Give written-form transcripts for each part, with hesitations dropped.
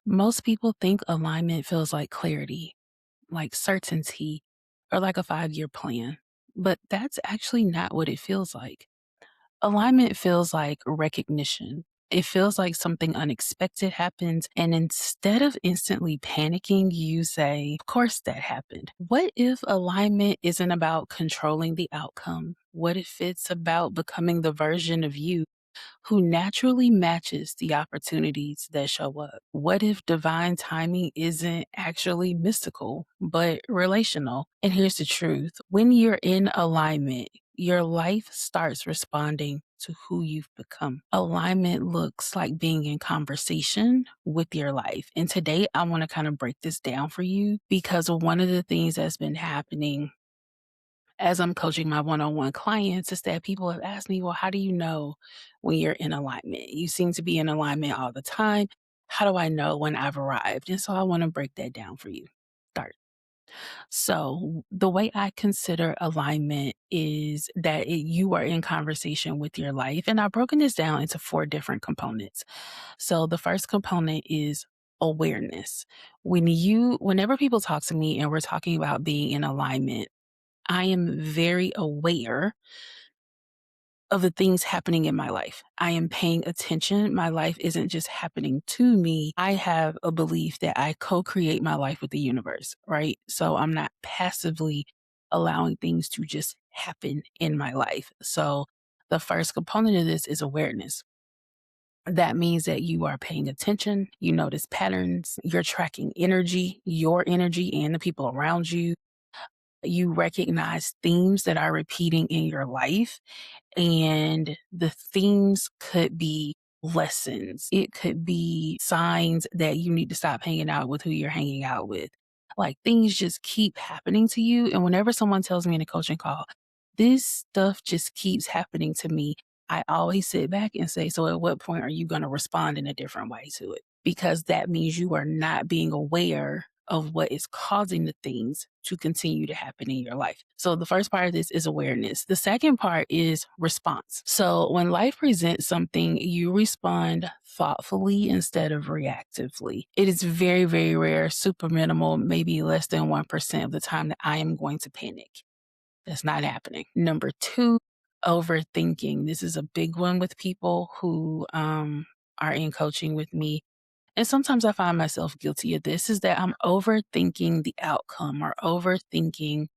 Most people think alignment feels like clarity, like certainty, or like a 5-year plan. But that's actually not what it feels like. Alignment feels like recognition. It feels like something unexpected happens, and instead of instantly panicking, you say, of course that happened. What if alignment isn't about controlling the outcome? What if it's about becoming the version of you who naturally matches the opportunities that show up? What if divine timing isn't actually mystical, but relational? And here's the truth: when you're in alignment, your life starts responding to who you've become. Alignment looks like being in conversation with your life. And today I want to kind of break this down for you because one of the things that's been happening as I'm coaching my one-on-one clients is that people have asked me, well, how do you know when you're in alignment? You seem to be in alignment all the time. How do I know when I've arrived? And so I want to break that down for you. Start. So the way I consider alignment is that you are in conversation with your life. And I've broken this down into 4 different components. So the first component is awareness. Whenever people talk to me and we're talking about being in alignment, I am very aware of the things happening in my life. I am paying attention. My life isn't just happening to me. I have a belief that I co create my life with the universe, right? So I'm not passively allowing things to just happen in my life. So the first component of this is awareness. That means that you are paying attention, you notice patterns, you're tracking energy, your energy, and the people around you. You recognize themes that are repeating in your life, and the themes could be lessons. It could be signs that you need to stop hanging out with who you're hanging out with. Like things just keep happening to you. And whenever someone tells me in a coaching call, this stuff just keeps happening to me, I always sit back and say, so at what point are you going to respond in a different way to it? Because that means you are not being aware of what is causing the things to continue to happen in your life. So the first part of this is awareness. The second part is response. So when life presents something, you respond thoughtfully instead of reactively. It is very, very rare, super minimal, maybe less than 1% of the time that I am going to panic. That's not happening. Number 2, overthinking. This is a big one with people who are in coaching with me, and sometimes I find myself guilty of this, is that I'm overthinking the outcome or overthinking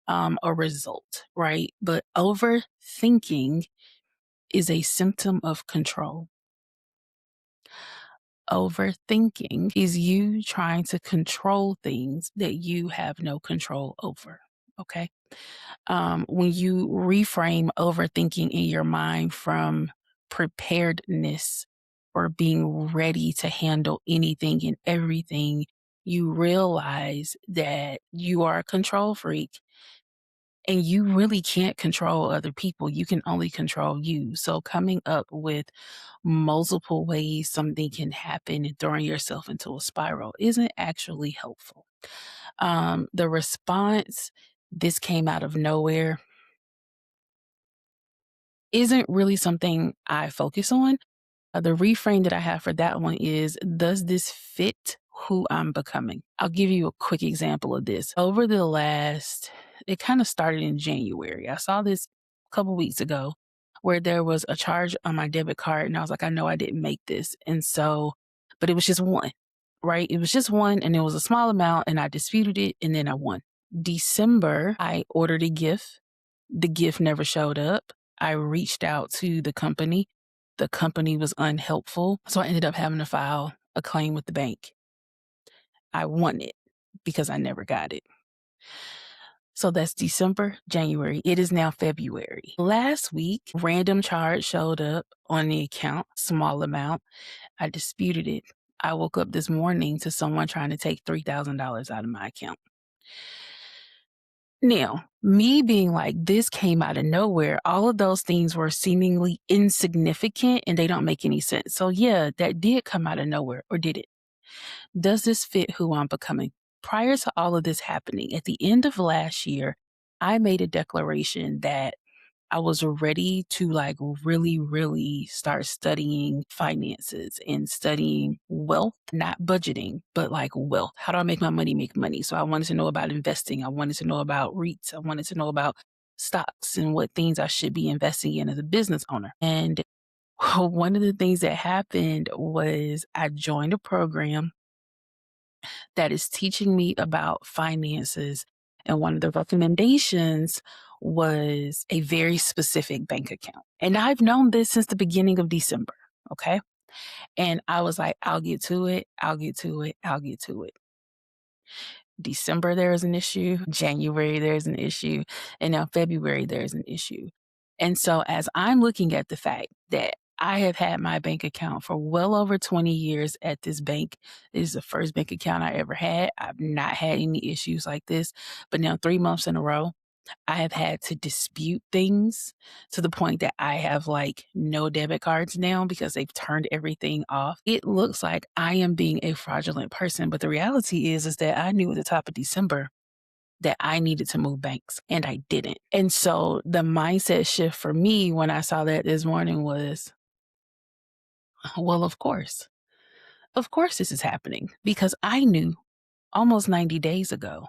a result, right? But overthinking is a symptom of control. Overthinking is you trying to control things that you have no control over. Okay. When you reframe overthinking in your mind from preparedness or being ready to handle anything and everything, you realize that you are a control freak and you really can't control other people. You can only control you. So coming up with multiple ways something can happen and throwing yourself into a spiral isn't actually helpful. The response, this came out of nowhere, isn't really something I focus on. The reframe that I have for that one is, does this fit who I'm becoming? I'll give you a quick example of this. It kind of started in January. I saw this a couple weeks ago where there was a charge on my debit card, and I was like, I know I didn't make this. But it was just one, right? It was just one, and it was a small amount, and I disputed it, and then I won. December, I ordered a gift. The gift never showed up. I reached out to the company. The company was unhelpful. So I ended up having to file a claim with the bank. I won it because I never got it. So that's December, January. It is now February. Last week, random charge showed up on the account, small amount. I disputed it. I woke up this morning to someone trying to take $3,000 out of my account. Now, me being like, this came out of nowhere, all of those things were seemingly insignificant and they don't make any sense. So, yeah, that did come out of nowhere, or did it? Does this fit who I'm becoming? Prior to all of this happening, at the end of last year, I made a declaration that I was ready to like really, really start studying finances and studying wealth, not budgeting, but like wealth. How do I make my money make money? So I wanted to know about investing. I wanted to know about REITs. I wanted to know about stocks and what things I should be investing in as a business owner. And one of the things that happened was I joined a program that is teaching me about finances. And one of the recommendations was a very specific bank account. And I've known this since the beginning of December. Okay. And I was like, I'll get to it. I'll get to it. I'll get to it. December, there's an issue. January, there's an issue. And now February, there's an issue. And so as I'm looking at the fact that I have had my bank account for well over 20 years at this bank. This is the first bank account I ever had. I've not had any issues like this. But now 3 months in a row, I have had to dispute things to the point that I have like no debit cards now because they've turned everything off. It looks like I am being a fraudulent person, but the reality is that I knew at the top of December that I needed to move banks and I didn't. And so the mindset shift for me when I saw that this morning was, well, of course. Of course this is happening because I knew almost 90 days ago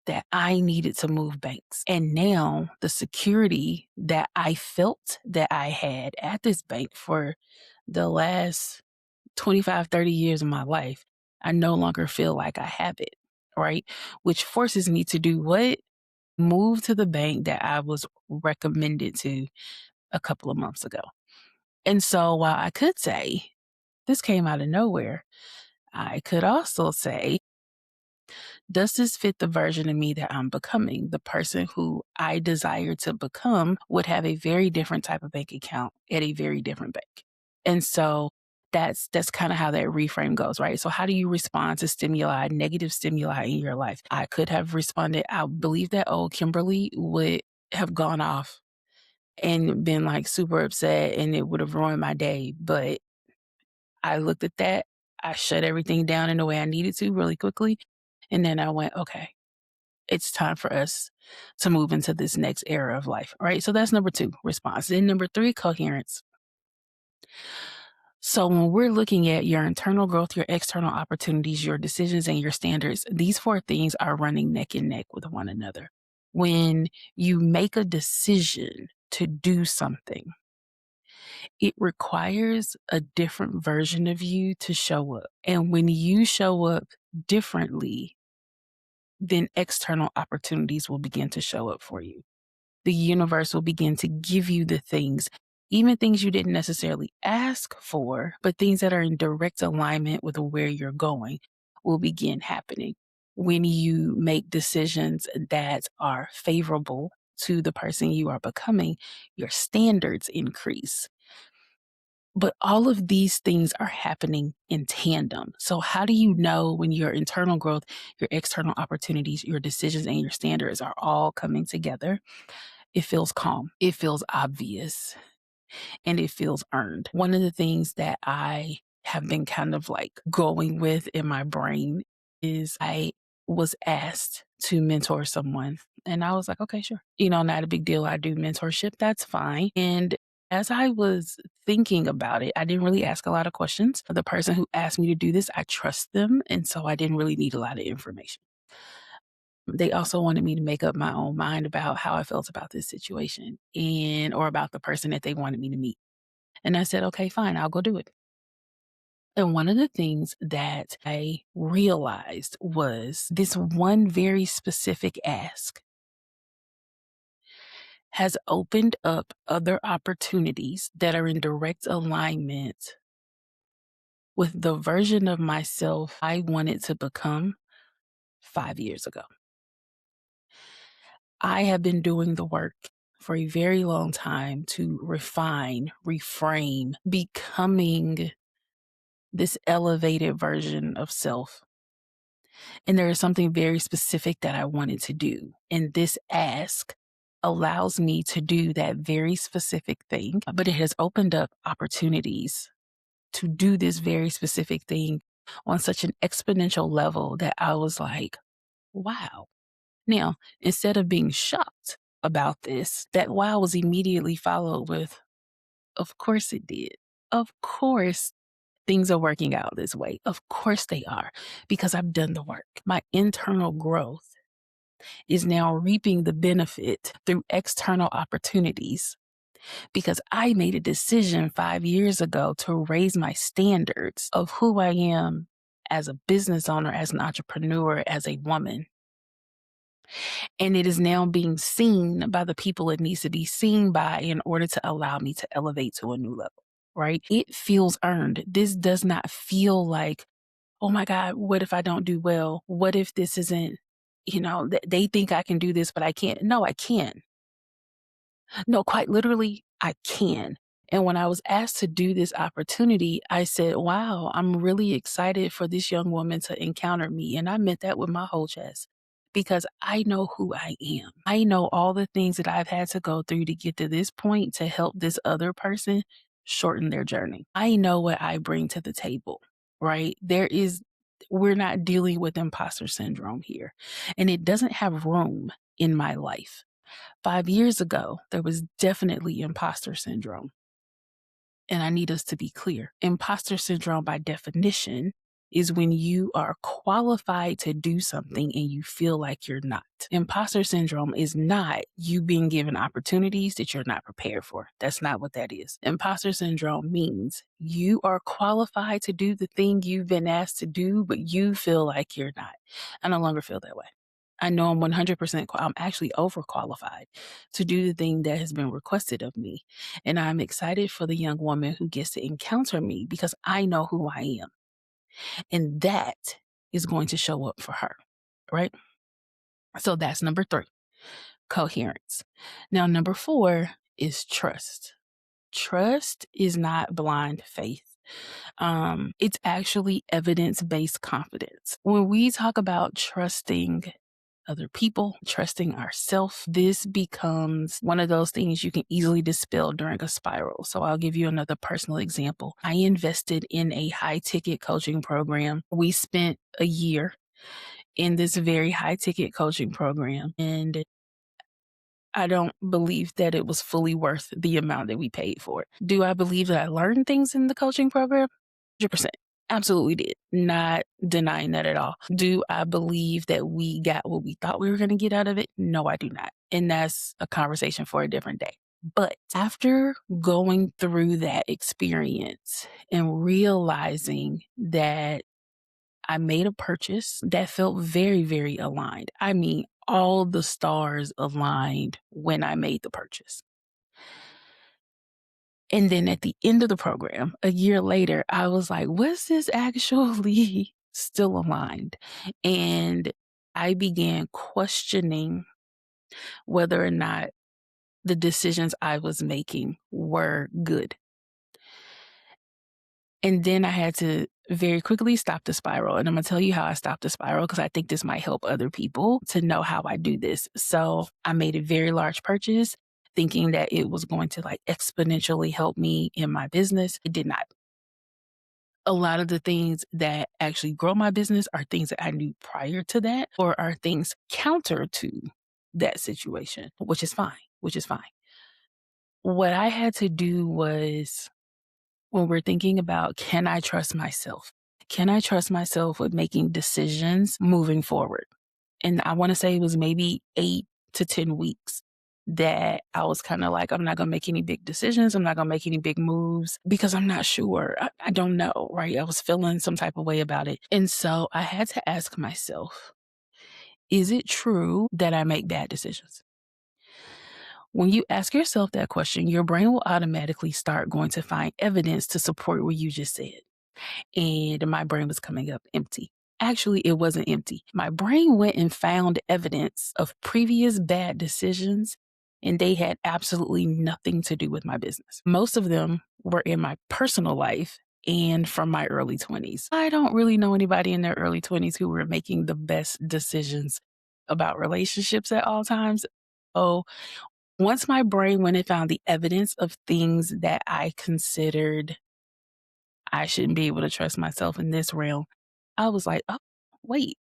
that I needed to move banks. And now the security that I felt that I had at this bank for the last 25, 30 years of my life, I no longer feel like I have it, right? Which forces me to do what? Move to the bank that I was recommended to a couple of months ago. And so while I could say this came out of nowhere, I could also say, does this fit the version of me that I'm becoming? The person who I desire to become would have a very different type of bank account at a very different bank. And so that's kind of how that reframe goes, right? So how do you respond to stimuli, negative stimuli in your life? I could have responded, I believe that old Kimberly would have gone off and been like super upset and it would have ruined my day. But I looked at that, I shut everything down in the way I needed to really quickly. And then I went, okay, it's time for us to move into this next era of life. All right. So that's number 2, response. Then number 3, coherence. So when we're looking at your internal growth, your external opportunities, your decisions, and your standards, these 4 things are running neck and neck with one another. When you make a decision to do something, it requires a different version of you to show up. And when you show up differently, then external opportunities will begin to show up for you. The universe will begin to give you the things, even things you didn't necessarily ask for, but things that are in direct alignment with where you're going will begin happening. When you make decisions that are favorable to the person you are becoming, your standards increase. But all of these things are happening in tandem. So how do you know when your internal growth, your external opportunities, your decisions, and your standards are all coming together? It feels calm. It feels obvious and it feels earned. One of the things that I have been kind of like going with in my brain is I was asked to mentor someone. And I was like, okay, sure. Not a big deal. I do mentorship. That's fine. And as I was thinking about it, I didn't really ask a lot of questions. The person who asked me to do this, I trust them. And so I didn't really need a lot of information. They also wanted me to make up my own mind about how I felt about this situation or about the person that they wanted me to meet. And I said, okay, fine, I'll go do it. And one of the things that I realized was this one very specific ask has opened up other opportunities that are in direct alignment with the version of myself I wanted to become 5 years ago. I have been doing the work for a very long time to refine, reframe, becoming this elevated version of self. And there is something very specific that I wanted to do. And this ask allows me to do that very specific thing, but it has opened up opportunities to do this very specific thing on such an exponential level that I was like, wow. Now, instead of being shocked, about this, that wow was immediately followed with, of course it did. Of course things are working out this way. Of course they are, because I've done the work. My internal growth is now reaping the benefit through external opportunities because I made a decision 5 years ago to raise my standards of who I am as a business owner, as an entrepreneur, as a woman. And it is now being seen by the people it needs to be seen by in order to allow me to elevate to a new level, right? It feels earned. This does not feel like, oh my God, what if I don't do well? What if this isn't, they think I can do this, but I can't. No, I can. No, quite literally, I can. And when I was asked to do this opportunity, I said, wow, I'm really excited for this young woman to encounter me. And I meant that with my whole chest because I know who I am. I know all the things that I've had to go through to get to this point to help this other person shorten their journey. I know what I bring to the table, right? We're not dealing with imposter syndrome here, and it doesn't have room in my life. 5 years ago, there was definitely imposter syndrome. And I need us to be clear. Imposter syndrome, by definition, is when you are qualified to do something and you feel like you're not. Imposter syndrome is not you being given opportunities that you're not prepared for. That's not what that is. Imposter syndrome means you are qualified to do the thing you've been asked to do, but you feel like you're not. I no longer feel that way. I know I'm 100%, I'm actually overqualified to do the thing that has been requested of me. And I'm excited for the young woman who gets to encounter me because I know who I am. And that is going to show up for her, right? So that's number 3, coherence. Now, number 4 is trust. Trust is not blind faith. It's actually evidence-based confidence. When we talk about trusting other people, trusting ourselves, this becomes one of those things you can easily dispel during a spiral. So I'll give you another personal example. I invested in a high ticket coaching program. We spent a year in this very high ticket coaching program, and I don't believe that it was fully worth the amount that we paid for it. Do I believe that I learned things in the coaching program? 100%. Absolutely did. Not denying that at all. Do I believe that we got what we thought we were going to get out of it? No, I do not. And that's a conversation for a different day. But after going through that experience and realizing that I made a purchase that felt very, very aligned. I mean, all the stars aligned when I made the purchase. And then at the end of the program, a year later, I was like, was this actually still aligned? And I began questioning whether or not the decisions I was making were good. And then I had to very quickly stop the spiral. And I'm going to tell you how I stopped the spiral because I think this might help other people to know how I do this. So I made a very large purchase thinking that it was going to like exponentially help me in my business. It did not. A lot of the things that actually grow my business are things that I knew prior to that or are things counter to that situation, which is fine, which is fine. What I had to do was when we're thinking about, can I trust myself? Can I trust myself with making decisions moving forward? And I want to say it was maybe 8 to 10 weeks that I was kind of like, I'm not going to make any big decisions. I'm not going to make any big moves because I'm not sure. I don't know, right? I was feeling some type of way about it. And so I had to ask myself, is it true that I make bad decisions? When you ask yourself that question, your brain will automatically start going to find evidence to support what you just said. And my brain was coming up empty. Actually, it wasn't empty. My brain went and found evidence of previous bad decisions, and they had absolutely nothing to do with my business. Most of them were in my personal life and from my early 20s. I don't really know anybody in their early 20s who were making the best decisions about relationships at all times. Oh, once my brain went and found the evidence of things that I considered I shouldn't be able to trust myself in this realm, I was like, oh, wait,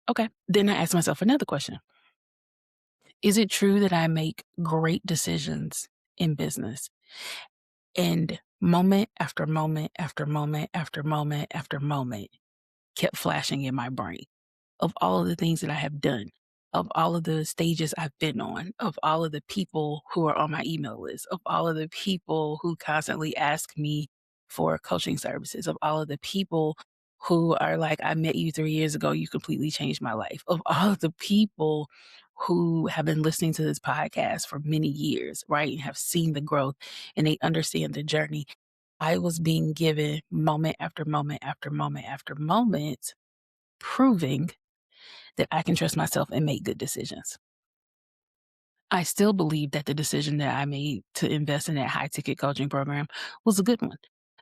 okay. Then I asked myself another question. Is it true that I make great decisions in business? And moment after moment after moment after moment after moment kept flashing in my brain of all of the things that I have done, of all of the stages I've been on, of all of the people who are on my email list, of all of the people who constantly ask me for coaching services, of all of the people who are like, I met you 3 years ago, you completely changed my life, of all of the people who have been listening to this podcast for many years, right? And have seen the growth and they understand the journey. I was being given moment after moment after moment after moment, proving that I can trust myself and make good decisions. I still believe that the decision that I made to invest in that high ticket coaching program was a good one.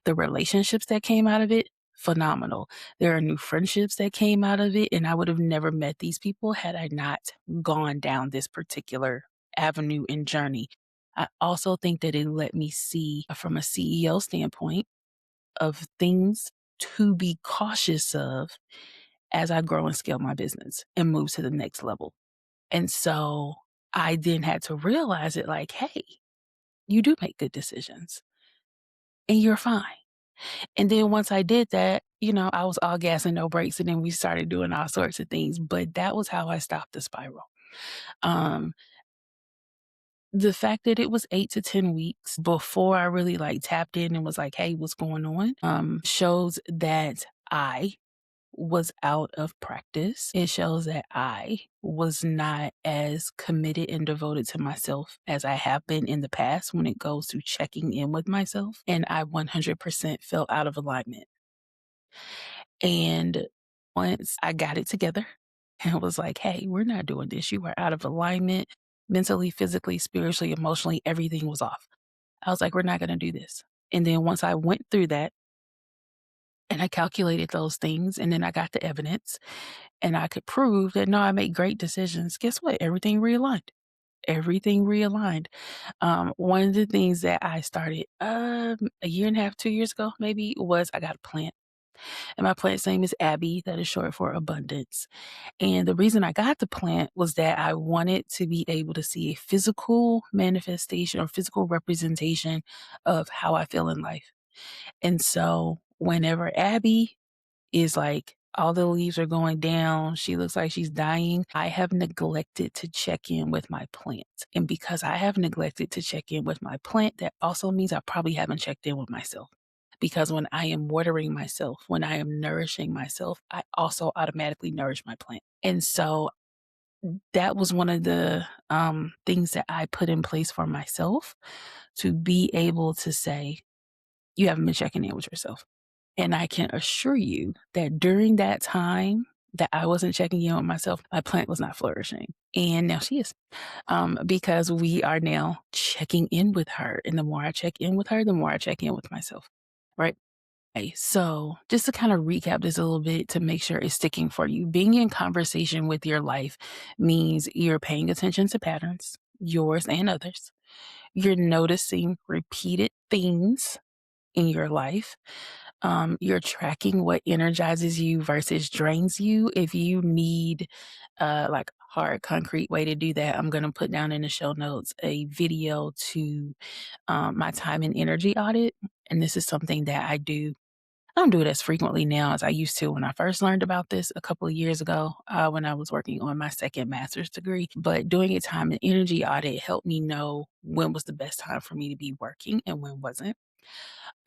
The relationships that came out of it, phenomenal. There are new friendships that came out of it, and I would have never met these people had I not gone down this particular avenue and journey. I also think that it let me see from a CEO standpoint of things to be cautious of as I grow and scale my business and move to the next level. And so I then had to realize it like, hey, you do make good decisions and you're fine. And then once I did that, I was all gas and no brakes. And then we started doing all sorts of things. But that was how I stopped the spiral. Um, the fact that it was 8 to 10 weeks before I really like tapped in and was like, hey, what's going on? Shows that I was out of practice. It shows that I was not as committed and devoted to myself as I have been in the past when it goes to checking in with myself. And I 100% fell out of alignment. And once I got it together and was like, hey, we're not doing this. You are out of alignment mentally, physically, spiritually, emotionally, everything was off. I was like, we're not going to do this. And then once I went through that and I calculated those things and then I got the evidence, and I could prove that no, I make great decisions, guess what? Everything realigned. Everything realigned. One of the things that I started a year and a half, 2 years ago, maybe, was I got a plant. And my plant's name is Abby, that is short for abundance. And the reason I got the plant was that I wanted to be able to see a physical manifestation or physical representation of how I feel in life. And so whenever Abby is like, all the leaves are going down. She looks like she's dying. I have neglected to check in with my plant. And because I have neglected to check in with my plant, that also means I probably haven't checked in with myself. Because when I am watering myself, when I am nourishing myself, I also automatically nourish my plant. And so that was one of the things that I put in place for myself to be able to say, you haven't been checking in with yourself. And I can assure you that during that time that I wasn't checking in with myself, my plant was not flourishing. And now she is, because we are now checking in with her. And the more I check in with her, the more I check in with myself. Right. Okay, so just to kind of recap this a little bit to make sure it's sticking for you, being in conversation with your life means you're paying attention to patterns, yours and others. You're noticing repeated themes in your life. You're tracking what energizes you versus drains you. If you need like hard, concrete way to do that, I'm going to put down in the show notes a video to my time and energy audit. And this is something that I do. I don't do it as frequently now as I used to when I first learned about this a couple of years ago when I was working on my second master's degree. But doing a time and energy audit helped me know when was the best time for me to be working and when wasn't.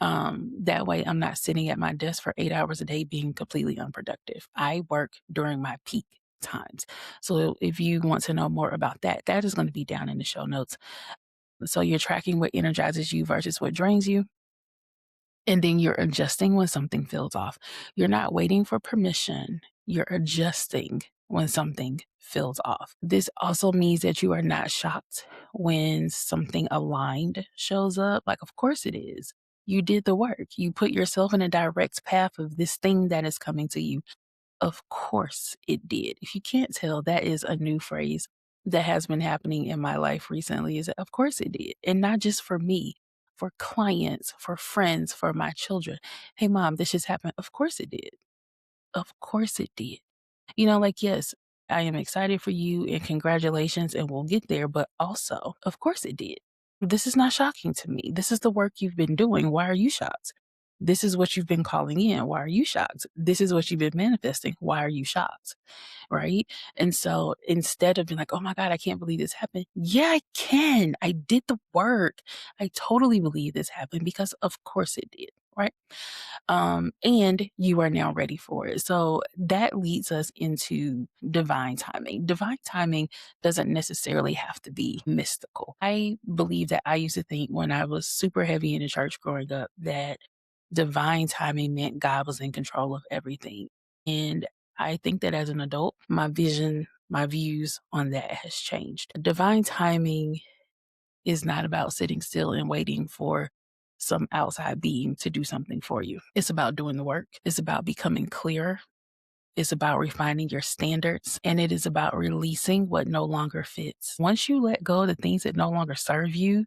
That way I'm not sitting at my desk for 8 hours a day being completely unproductive. I work during my peak times. So if you want to know more about that, that is going to be down in the show notes. So you're tracking what energizes you versus what drains you. And then you're adjusting when something feels off. You're not waiting for permission. You're adjusting when something feels off. This also means that you are not shocked when something aligned shows up. Like, of course it is. You did the work. You put yourself in a direct path of this thing that is coming to you. Of course it did. If you can't tell, that is a new phrase that has been happening in my life recently is that of course it did. And not just for me, for clients, for friends, for my children. Hey mom, this just happened. Of course it did. Of course it did. Like, yes, I am excited for you and congratulations, and we'll get there. But also, of course it did. This is not shocking to me. This is the work you've been doing. Why are you shocked? This is what you've been calling in. Why are you shocked? This is what you've been manifesting. Why are you shocked? Right? And so instead of being like, oh my God, I can't believe this happened. Yeah, I can. I did the work. I totally believe this happened because of course it did. Right. And you are now ready for it. So that leads us into divine timing. Divine timing doesn't necessarily have to be mystical. I believe that I used to think when I was super heavy in the church growing up that divine timing meant God was in control of everything. And I think that as an adult, my vision, my views on that has changed. Divine timing is not about sitting still and waiting for some outside being to do something for you. It's about doing the work. It's about becoming clearer. It's about refining your standards, and it is about releasing what no longer fits. Once you let go of the things that no longer serve you,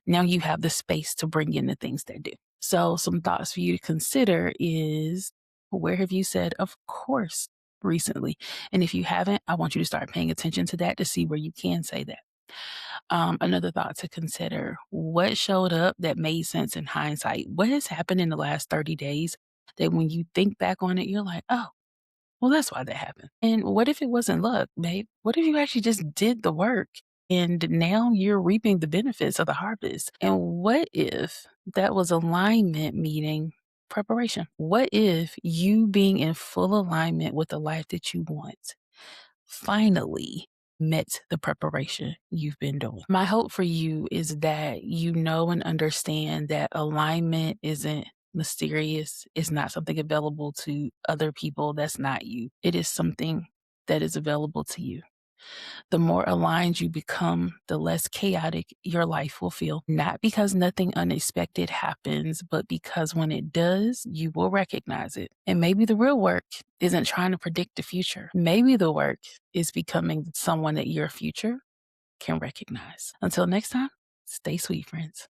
now you have the space to bring in the things that do. So some thoughts for you to consider is, where have you said, of course, recently? And if you haven't, I want you to start paying attention to that to see where you can say that. Another thought to consider, what showed up that made sense in hindsight? What has happened in the last 30 days that when you think back on it, you're like, oh, well, that's why that happened. And what if it wasn't luck, babe? What if you actually just did the work and now you're reaping the benefits of the harvest? And what if that was alignment meeting preparation? What if you being in full alignment with the life that you want finally met the preparation you've been doing? My hope for you is that you know and understand that alignment isn't mysterious. It's not something available to other people. That's not you. It is something that is available to you. The more aligned you become, the less chaotic your life will feel. Not because nothing unexpected happens, but because when it does, you will recognize it. And maybe the real work isn't trying to predict the future. Maybe the work is becoming someone that your future can recognize. Until next time, stay sweet, friends.